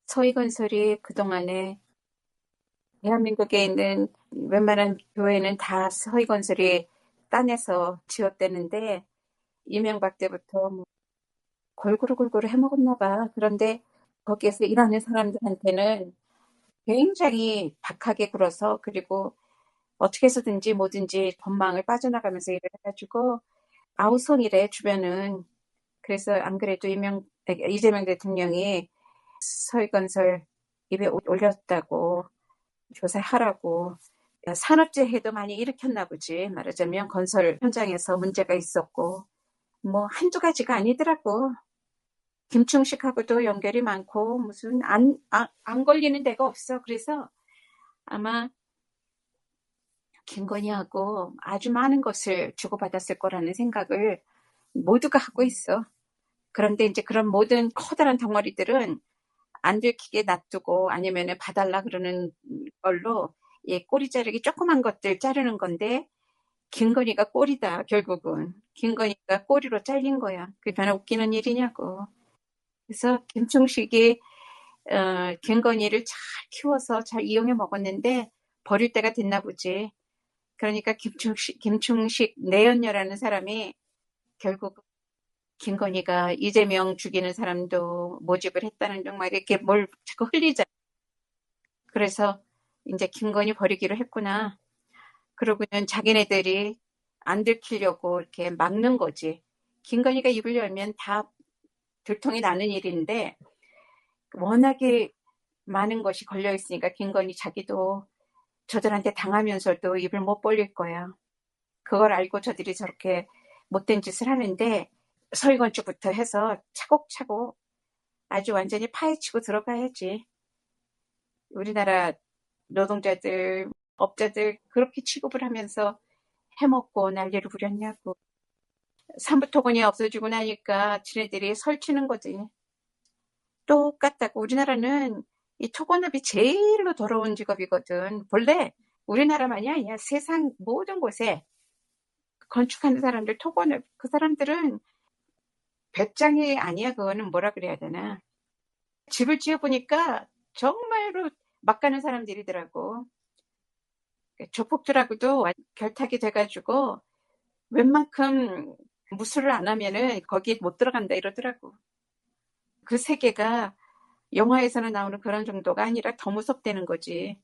서희건설이 그동안에 대한민국에 있는 웬만한 교회는 다 서희건설이 따내서 지었대는데 이명박 때부터 뭐 골고루 해먹었나 봐. 그런데 거기에서 일하는 사람들한테는 굉장히 박하게 굴어서 그리고 어떻게 해서든지 뭐든지 법망을 빠져나가면서 일을 해가지고 아우성이래 주변은. 그래서 안 그래도 이재명 대통령이 서희건설 입에 올렸다고 조사하라고 산업재해도 많이 일으켰나 보지. 말하자면 건설 현장에서 문제가 있었고 뭐 한두 가지가 아니더라고. 김충식하고도 연결이 많고 무슨 안 걸리는 데가 없어. 그래서 아마 김건희하고 아주 많은 것을 주고받았을 거라는 생각을 모두가 하고 있어. 그런데 이제 그런 모든 커다란 덩어리들은 안 들키게 놔두고 아니면 봐달라 그러는 걸로 꼬리 자르기 조그만 것들 자르는 건데 김건희가 꼬리다 결국은. 김건희가 꼬리로 잘린 거야. 그게 변화 웃기는 일이냐고. 그래서 김충식이 김건희를 잘 키워서 잘 이용해 먹었는데 버릴 때가 됐나 보지. 그러니까 김충식 내연녀라는 사람이 결국 김건희가 이재명 죽이는 사람도 모집을 했다는 둥 말 이렇게 뭘 자꾸 흘리자. 그래서 이제 김건희 버리기로 했구나. 그러고는 자기네들이 안 들키려고 이렇게 막는 거지. 김건희가 입을 열면 다 들통이 나는 일인데 워낙에 많은 것이 걸려 있으니까 김건희 자기도 저들한테 당하면서도 입을 못 벌릴 거야. 그걸 알고 저들이 저렇게 못된 짓을 하는데 서희건축부터 해서 차곡차곡 아주 완전히 파헤치고 들어가야지. 우리나라 노동자들, 업자들 그렇게 취급을 하면서 해먹고 난리를 부렸냐고. 삼부토건이 없어지고 나니까 지네들이 설치는 거지. 똑같다고. 우리나라는 이 토건업이 제일로 더러운 직업이거든. 본래 우리나라만이 아니야. 세상 모든 곳에 건축하는 사람들, 토건업, 그 사람들은 배짱이 아니야. 그거는 뭐라 그래야 되나. 집을 지어보니까 정말로 막 가는 사람들이더라고. 조폭들하고도 결탁이 돼가지고 웬만큼 무술을 안 하면은 거기에 못 들어간다 이러더라고. 그 세계가 영화에서는 나오는 그런 정도가 아니라 더 무섭다는 거지.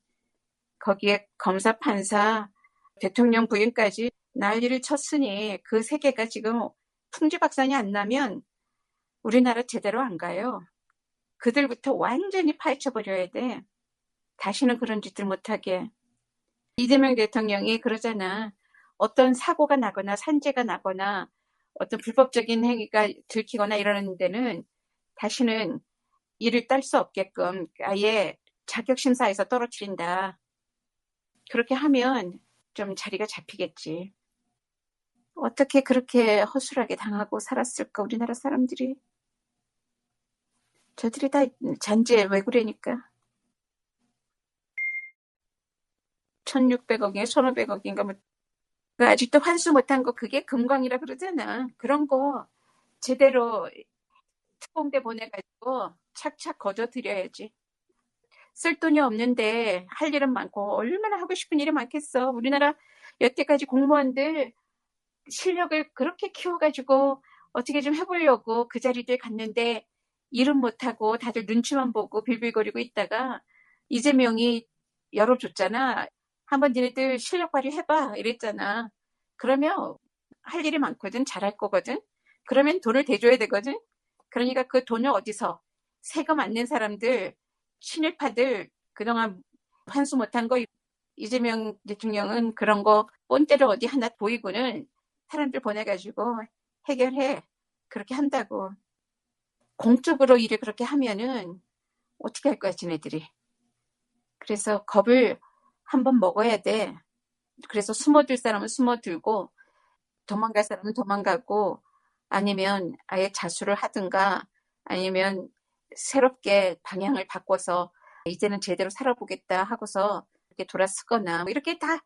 거기에 검사, 판사, 대통령 부인까지 난리를 쳤으니 그 세계가 지금 풍지박산이 안 나면 우리나라 제대로 안 가요. 그들부터 완전히 파헤쳐버려야 돼. 다시는 그런 짓들 못하게. 이재명 대통령이 그러잖아. 어떤 사고가 나거나 산재가 나거나 어떤 불법적인 행위가 들키거나 이러는 데는 다시는 일을 딸 수 없게끔 아예 자격심사에서 떨어뜨린다. 그렇게 하면 좀 자리가 잡히겠지. 어떻게 그렇게 허술하게 당하고 살았을까 우리나라 사람들이. 저들이 다 잔재 왜 그러니까. 1600억인가 1500억인가 뭐 아직도 환수 못한 거 그게 금광이라 그러잖아. 그런 거 제대로 특공대 보내가지고 착착 거둬들여야지. 쓸 돈이 없는데 할 일은 많고 얼마나 하고 싶은 일이 많겠어. 우리나라 여태까지 공무원들 실력을 그렇게 키워가지고 어떻게 좀 해보려고 그 자리들 갔는데 일은 못하고 다들 눈치만 보고 빌빌거리고 있다가 이재명이 열어줬잖아. 한번 니네들 실력 발휘해봐 이랬잖아. 그러면 할 일이 많거든. 잘할 거거든. 그러면 돈을 대줘야 되거든. 그러니까 그 돈을 어디서 세금 안 낸 사람들 친일파들 그동안 환수 못한 거 이재명 대통령은 그런 거 본때를 어디 하나 보이고는 사람들 보내가지고 해결해. 그렇게 한다고. 공적으로 일을 그렇게 하면은 어떻게 할 거야, 지네들이. 그래서 겁을 한번 먹어야 돼. 그래서 숨어들 사람은 숨어들고 도망갈 사람은 도망가고 아니면 아예 자수를 하든가 아니면 새롭게 방향을 바꿔서 이제는 제대로 살아보겠다 하고서 이렇게 돌아서거나 뭐 이렇게 다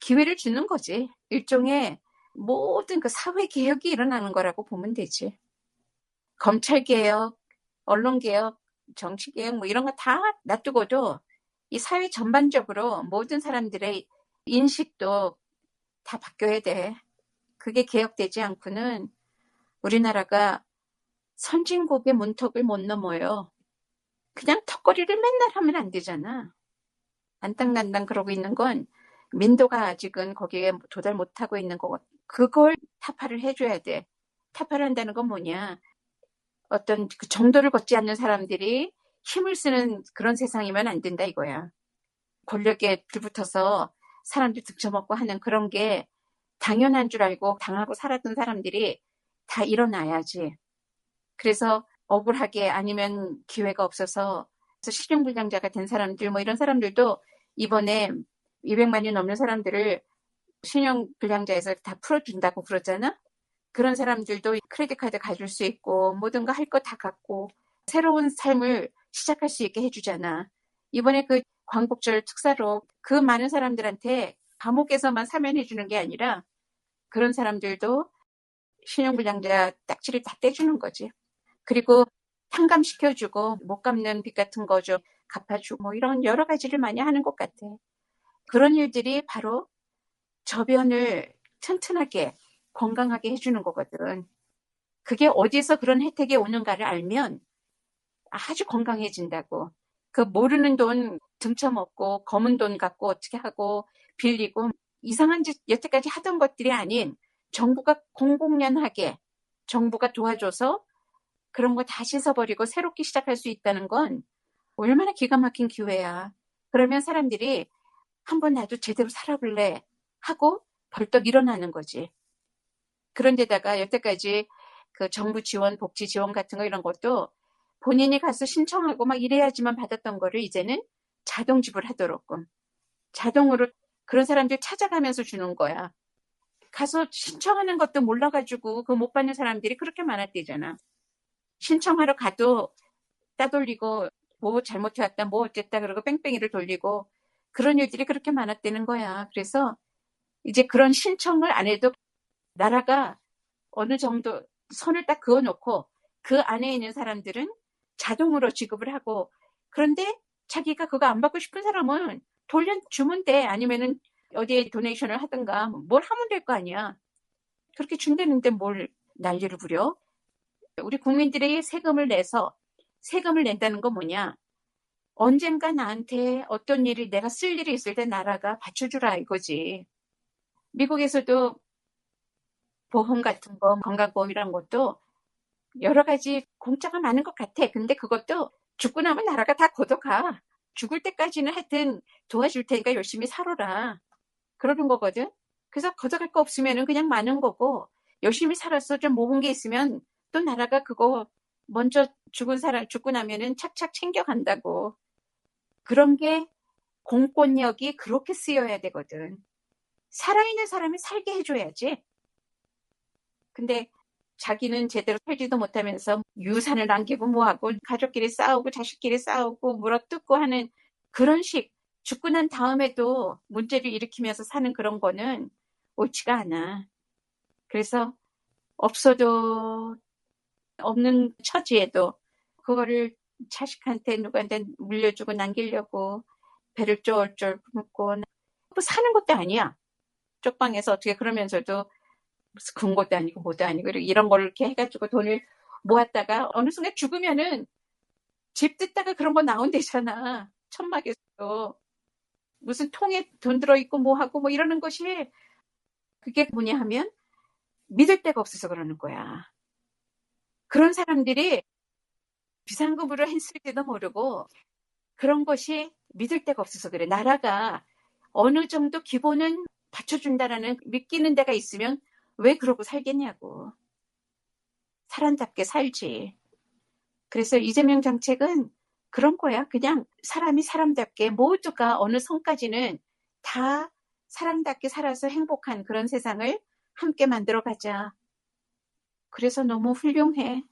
기회를 주는 거지. 일종의 모든 그 사회개혁이 일어나는 거라고 보면 되지. 검찰개혁, 언론개혁 정치개혁 뭐 이런 거 다 놔두고도 이 사회 전반적으로 모든 사람들의 인식도 다 바뀌어야 돼. 그게 개혁되지 않고는 우리나라가 선진국의 문턱을 못 넘어요. 그냥 턱걸이를 맨날 하면 안 되잖아. 안땅난땅 그러고 있는 건 민도가 아직은 거기에 도달 못하고 있는 거고 그걸 타파를 해줘야 돼. 타파를 한다는 건 뭐냐. 어떤 그 정도를 걷지 않는 사람들이 힘을 쓰는 그런 세상이면 안 된다 이거야. 권력에 불붙어서 사람들 등쳐먹고 하는 그런 게 당연한 줄 알고 당하고 살았던 사람들이 다 일어나야지. 그래서 억울하게 아니면 기회가 없어서 실형불량자가 된 사람들 뭐 이런 사람들도 이번에 200만이 넘는 사람들을 신용불량자에서 다 풀어준다고 그러잖아. 그런 사람들도 크레딧 카드 가질 수 있고 모든 거 할 거 다 갖고 새로운 삶을 시작할 수 있게 해주잖아. 이번에 그 광복절 특사로 그 많은 사람들한테 감옥에서만 사면해주는 게 아니라 그런 사람들도 신용불량자 딱지를 다 떼주는 거지. 그리고 탕감시켜주고 못 갚는 빚 같은 거 좀 갚아주고 뭐 이런 여러 가지를 많이 하는 것 같아. 그런 일들이 바로 저변을 튼튼하게 건강하게 해주는 거거든. 그게 어디서 그런 혜택이 오는가를 알면 아주 건강해진다고. 그 모르는 돈 등쳐먹고 검은 돈 갖고 어떻게 하고 빌리고 이상한 짓 여태까지 하던 것들이 아닌 정부가 공공연하게 정부가 도와줘서 그런 거 다 씻어버리고 새롭게 시작할 수 있다는 건 얼마나 기가 막힌 기회야. 그러면 사람들이 한번 나도 제대로 살아볼래 하고 벌떡 일어나는 거지. 그런데다가 여태까지 그 정부 지원, 복지 지원 같은 거 이런 것도 본인이 가서 신청하고 막 이래야지만 받았던 거를 이제는 자동 지불하도록 자동으로 그런 사람들 찾아가면서 주는 거야. 가서 신청하는 것도 몰라가지고 그 못 받는 사람들이 그렇게 많았대잖아. 신청하러 가도 따돌리고 뭐 잘못해왔다 뭐 어쨌다 그러고 뺑뺑이를 돌리고 그런 일들이 그렇게 많았다는 거야. 그래서 이제 그런 신청을 안 해도 나라가 어느 정도 선을 딱 그어놓고 그 안에 있는 사람들은 자동으로 지급을 하고 그런데 자기가 그거 안 받고 싶은 사람은 돌려주면 돼. 아니면은 어디에 도네이션을 하든가 뭘 하면 될 거 아니야. 그렇게 준다는데 뭘 난리를 부려. 우리 국민들이 세금을 내서 세금을 낸다는 건 뭐냐. 언젠가 나한테 어떤 일이 내가 쓸 일이 있을 때 나라가 받쳐주라 이거지. 미국에서도 보험 같은 거 건강보험이라는 것도 여러 가지 공짜가 많은 것 같아. 근데 그것도 죽고 나면 나라가 다 걷어가. 죽을 때까지는 하여튼 도와줄 테니까 열심히 살아라. 그러는 거거든. 그래서 걷어갈 거 없으면 그냥 많은 거고 열심히 살아서 좀 모은 게 있으면 또 나라가 그거 먼저 죽은 사람 죽고 나면은 착착 챙겨간다고. 그런 게 공권력이 그렇게 쓰여야 되거든. 살아있는 사람이 살게 해줘야지. 근데 자기는 제대로 살지도 못하면서 유산을 남기고 뭐하고 가족끼리 싸우고 자식끼리 싸우고 물어뜯고 하는 그런 식 죽고 난 다음에도 문제를 일으키면서 사는 그런 거는 옳지가 않아. 그래서 없어도 없는 처지에도 그거를 자식한테 누구한테 물려주고 남기려고 배를 쫄쫄 굶고 뭐 사는 것도 아니야. 쪽방에서 어떻게 그러면서도 무슨 군 것도 아니고 뭐도 아니고 이런 걸 이렇게 해가지고 돈을 모았다가 어느 순간 죽으면은 집 뜯다가 그런 거 나온대잖아. 천막에서 무슨 통에 돈 들어있고 뭐하고 뭐 이러는 것이 그게 뭐냐 하면 믿을 데가 없어서 그러는 거야. 그런 사람들이 비상금으로 했을지도 모르고 그런 것이 믿을 데가 없어서 그래. 나라가 어느 정도 기본은 받쳐준다라는 믿기는 데가 있으면 왜 그러고 살겠냐고. 사람답게 살지. 그래서 이재명 정책은 그런 거야. 그냥 사람이 사람답게 모두가 어느 선까지는 다 사람답게 살아서 행복한 그런 세상을 함께 만들어 가자. 그래서 너무 훌륭해.